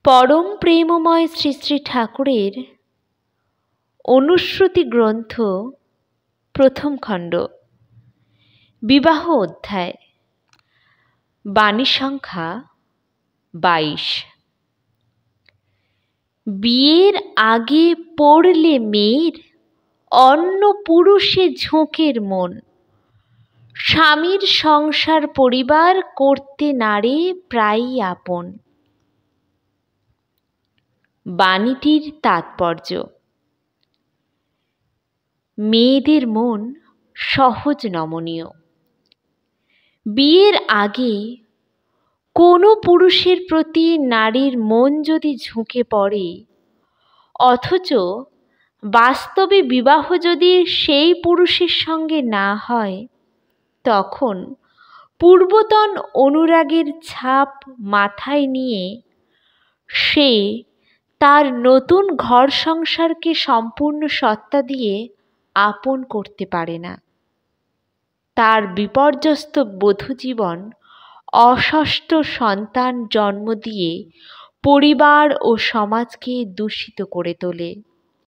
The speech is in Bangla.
পরম প্রেমময় শ্রী শ্রী ঠাকুরের অনুশ্রুতি গ্রন্থ প্রথম খণ্ড বিবাহ অধ্যায়, বাণী সংখ্যা 22। বিয়ের আগে পড়লে মেয়ের অন্য পুরুষে ঝোঁকের মন, স্বামীর সংসার পরিবার করতে নারে প্রায়ই আপন। বাণীটির তাৎপর্য: মেয়েদের মন সহজ নমনীয়। বিয়ের আগে কোনো পুরুষের প্রতি নারীর মন যদি ঝুঁকে পড়ে, অথচ বাস্তবে বিবাহ যদি সেই পুরুষের সঙ্গে না হয়, তখন পূর্বতন অনুরাগের ছাপ মাথায় নিয়ে সে তার নতুন ঘর সংসারকে সম্পূর্ণ সত্তা দিয়ে আপন করতে পারে না। তার বিপর্যস্ত বধূ জীবন অষষ্ঠ সন্তান জন্ম দিয়ে পরিবার ও সমাজকে দূষিত করে তোলে।